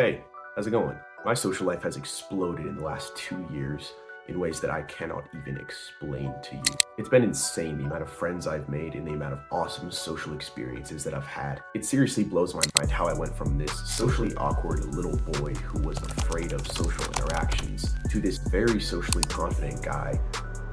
Hey, how's it going? My social life has exploded in the last 2 years in ways that I cannot even explain to you. It's been insane the amount of friends I've made and the amount of awesome social experiences that I've had. It seriously blows my mind how I went from this socially awkward little boy who was afraid of social interactions to this very socially confident guy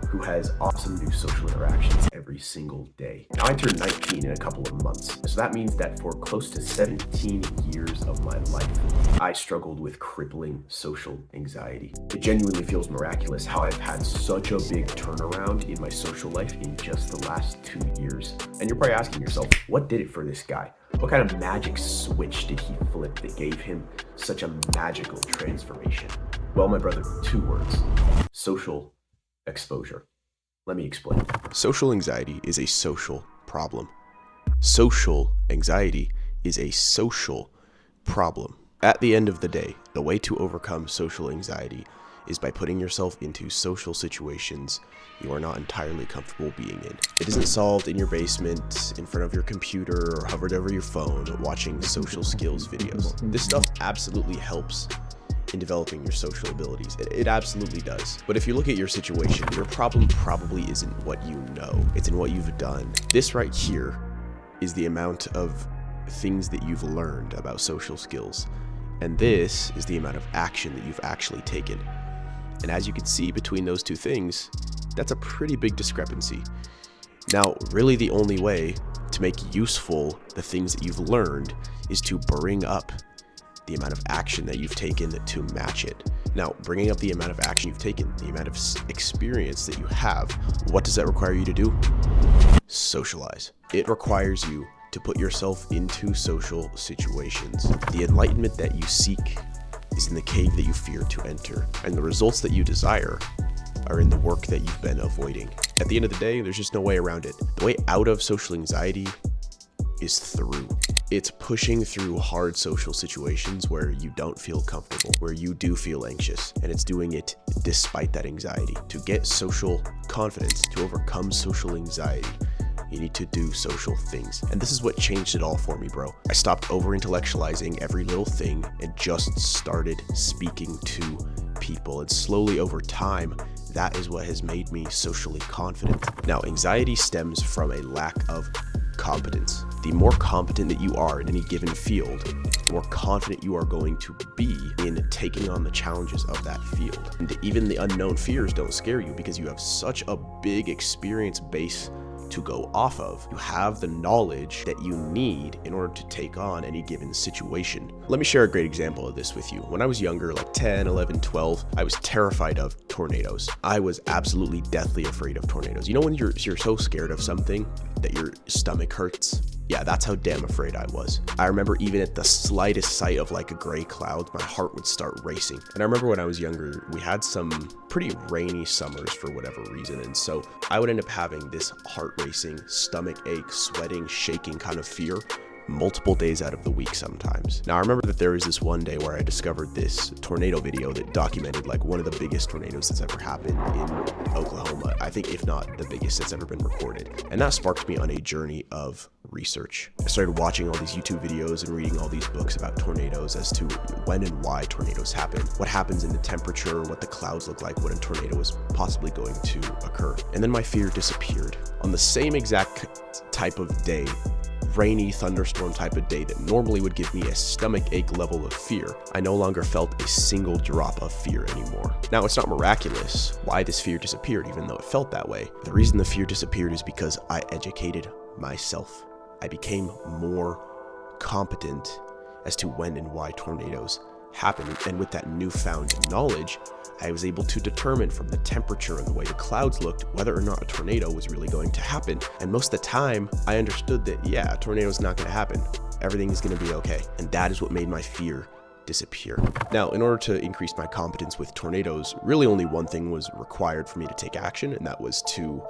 who has awesome new social interactions every single day. Now, I turned 19 in a couple of months, so that means that for close to 17 years of my life, I struggled with crippling social anxiety. It genuinely feels miraculous how I've had such a big turnaround in my social life in just the last 2 years. And you're probably asking yourself, what did it for this guy? What kind of magic switch did he flip that gave him such a magical transformation? Well, my brother, 2 words: social exposure. Let me explain. Social anxiety is a social problem. Social anxiety is a social problem. At the end of the day, the way to overcome social anxiety is by putting yourself into social situations you are not entirely comfortable being in. It isn't solved in your basement, in front of your computer, or hovered over your phone, watching social skills videos. This stuff absolutely helps in developing your social abilities. It absolutely does. But if you look at your situation, your problem probably isn't what you know, it's in what you've done. This right here is the amount of things that you've learned about social skills. And this is the amount of action that you've actually taken. And as you can see between those two things, that's a pretty big discrepancy. Now, really the only way to make useful the things that you've learned is to bring up the amount of action that you've taken to match it. Now, bringing up the amount of action you've taken, the amount of experience that you have, what does that require you to do? Socialize. It requires you to put yourself into social situations. The enlightenment that you seek is in the cave that you fear to enter, and the results that you desire are in the work that you've been avoiding. At the end of the day, there's just no way around it. The way out of social anxiety is through. It's pushing through hard social situations where you don't feel comfortable, where you do feel anxious, and it's doing it despite that anxiety. To get social confidence, to overcome social anxiety, you need to do social things. And this is what changed it all for me, bro. I stopped over-intellectualizing every little thing and just started speaking to people. And slowly over time, that is what has made me socially confident. Now, anxiety stems from a lack of competence. The more competent that you are in any given field, the more confident you are going to be in taking on the challenges of that field. And even the unknown fears don't scare you because you have such a big experience base to go off of. You have the knowledge that you need in order to take on any given situation. Let me share a great example of this with you. When I was younger, like 10, 11, 12, I was terrified of tornadoes. I was absolutely deathly afraid of tornadoes. You know when you're so scared of something that your stomach hurts? Yeah, that's how damn afraid I was. I remember even at the slightest sight of like a gray cloud, my heart would start racing. And I remember when I was younger, we had some pretty rainy summers for whatever reason. And so I would end up having this heart racing, stomach ache, sweating, shaking kind of fear multiple days out of the week sometimes. Now, I remember that there was this one day where I discovered this tornado video that documented like one of the biggest tornadoes that's ever happened in Oklahoma. I think if not the biggest that's ever been recorded. And that sparked me on a journey of research. I started watching all these YouTube videos and reading all these books about tornadoes as to when and why tornadoes happen, what happens in the temperature, what the clouds look like when a tornado is possibly going to occur. And then my fear disappeared. On the same exact type of day, rainy thunderstorm type of day that normally would give me a stomach ache level of fear, I no longer felt a single drop of fear anymore. Now, it's not miraculous why this fear disappeared, even though it felt that way. The reason the fear disappeared is because I educated myself. I became more competent as to when and why tornadoes happen. And with that newfound knowledge, I was able to determine from the temperature and the way the clouds looked whether or not a tornado was really going to happen. And most of the time, I understood that, yeah, a tornado is not going to happen. Everything is going to be okay. And that is what made my fear disappear. Now, in order to increase my competence with tornadoes, really only one thing was required for me to take action, and that was to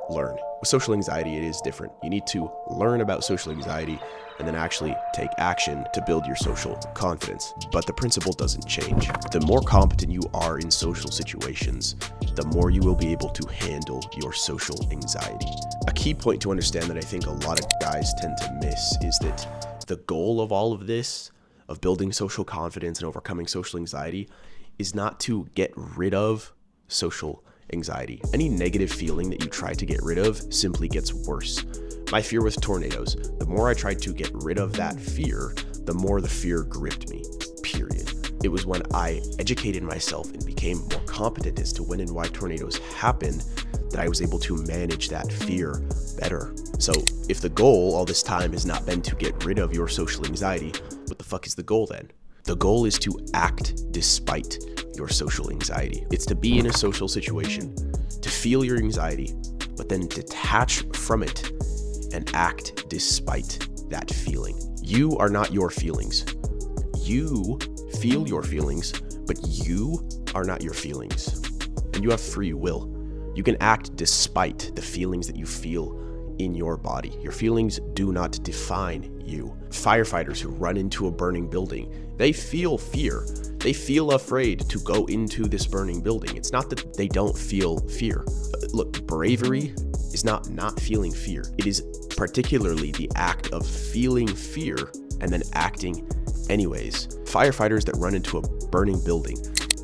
learn. With social anxiety, it is different. You need to learn about social anxiety and then actually take action to build your social confidence. But the principle doesn't change. The more competent you are in social situations, the more you will be able to handle your social anxiety. A key point to understand that I think a lot of guys tend to miss is that the goal of all of this, of building social confidence and overcoming social anxiety is not to get rid of social anxiety. Any negative feeling that you try to get rid of simply gets worse. My fear with tornadoes, the more I tried to get rid of that fear, the more the fear gripped me, period. It was when I educated myself and became more competent as to when and why tornadoes happen that I was able to manage that fear better. So if the goal all this time has not been to get rid of your social anxiety, what the fuck is the goal then? The goal is to act despite your social anxiety. It's to be in a social situation, to feel your anxiety, but then detach from it and act despite that feeling. You are not your feelings. You feel your feelings, but you are not your feelings. And you have free will. You can act despite the feelings that you feel in your body. Your feelings do not define you. Firefighters who run into a burning building, they feel fear. They feel afraid to go into this burning building. It's not that they don't feel fear. Look, bravery is not feeling fear. It is particularly the act of feeling fear and then acting anyways. Firefighters that run into a burning building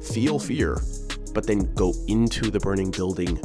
feel fear, but then go into the burning building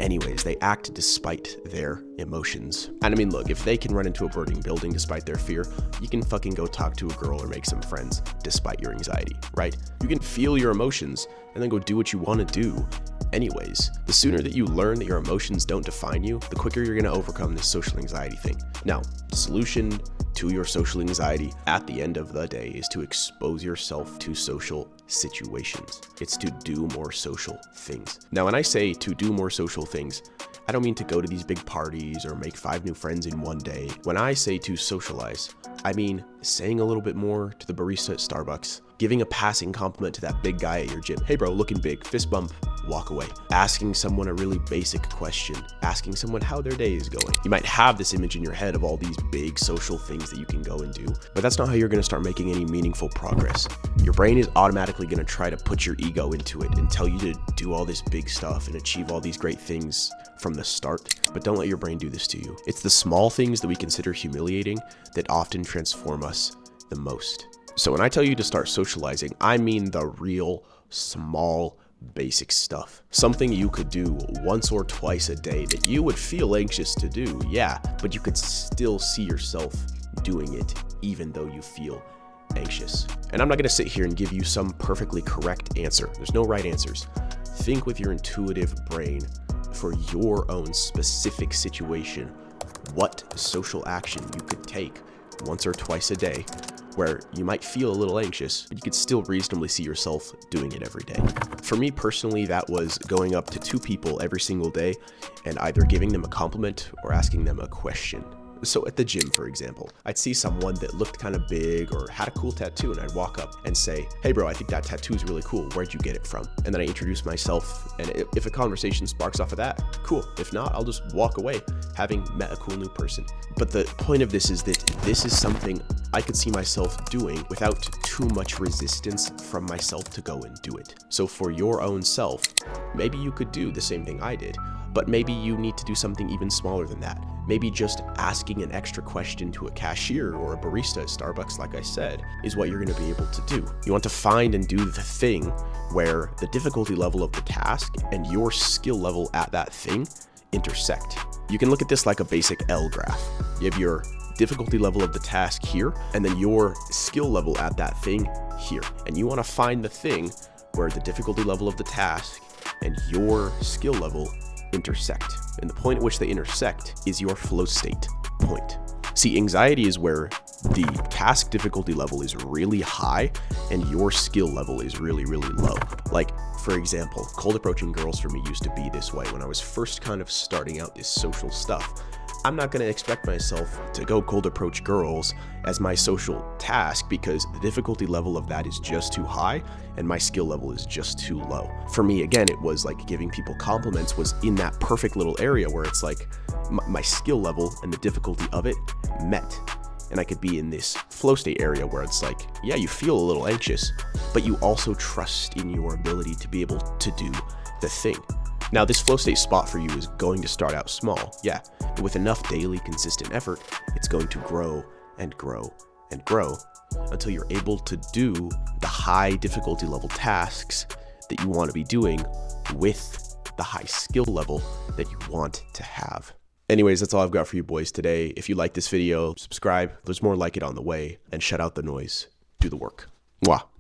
anyways. They act despite their emotions. And I mean, look, if they can run into a burning building despite their fear, you can fucking go talk to a girl or make some friends despite your anxiety, right? You can feel your emotions and then go do what you want to do anyways. The sooner that you learn that your emotions don't define you, the quicker you're going to overcome this social anxiety thing. Now, the solution to your social anxiety at the end of the day is to expose yourself to social situations. It's to do more social things. Now, when I say to do more social things, I don't mean to go to these big parties or make 5 new friends in one day. When I say to socialize, I mean saying a little bit more to the barista at Starbucks, giving a passing compliment to that big guy at your gym. Hey bro, looking big, fist bump, walk away. Asking someone a really basic question, asking someone how their day is going. You might have this image in your head of all these big social things that you can go and do, but that's not how you're gonna start making any meaningful progress. Your brain is automatically gonna try to put your ego into it and tell you to do all this big stuff and achieve all these great things from the start, but don't let your brain do this to you. It's the small things that we consider humiliating that often transform us the most. So when I tell you to start socializing, I mean the real small basic stuff. Something you could do once or twice a day that you would feel anxious to do, yeah, but you could still see yourself doing it even though you feel anxious. And I'm not going to sit here and give you some perfectly correct answer. There's no right answers. Think with your intuitive brain for your own specific situation, what social action you could take once or twice a day where you might feel a little anxious, but you could still reasonably see yourself doing it every day. For me personally, that was going up to 2 people every single day and either giving them a compliment or asking them a question. So at the gym, for example, I'd see someone that looked kind of big or had a cool tattoo, and I'd walk up and say, hey bro, I think that tattoo is really cool. Where'd you get it from? And then I introduce myself, and if a conversation sparks off of that, cool. If not, I'll just walk away having met a cool new person. But the point of this is that this is something I could see myself doing without too much resistance from myself to go and do it. So for your own self, maybe you could do the same thing I did, but maybe you need to do something even smaller than that. Maybe just asking an extra question to a cashier or a barista at Starbucks, like I said, is what you're going to be able to do. You want to find and do the thing where the difficulty level of the task and your skill level at that thing intersect. You can look at this like a basic L graph. You have your difficulty level of the task here, and then your skill level at that thing here. And you want to find the thing where the difficulty level of the task and your skill level intersect. And the point at which they intersect is your flow state point. See, anxiety is where the task difficulty level is really high and your skill level is really, really low. Like, for example, cold approaching girls for me used to be this way when I was first kind of starting out this social stuff. I'm not going to expect myself to go cold approach girls as my social task because the difficulty level of that is just too high and my skill level is just too low. For me, again, it was like giving people compliments was in that perfect little area where it's like my skill level and the difficulty of it met. And I could be in this flow state area where it's like, yeah, you feel a little anxious, but you also trust in your ability to be able to do the thing. Now, this flow state spot for you is going to start out small, yeah, but with enough daily consistent effort, it's going to grow and grow and grow until you're able to do the high difficulty level tasks that you want to be doing with the high skill level that you want to have. Anyways, that's all I've got for you boys today. If you like this video, subscribe. There's more like it on the way. And shut out the noise. Do the work. Mwah.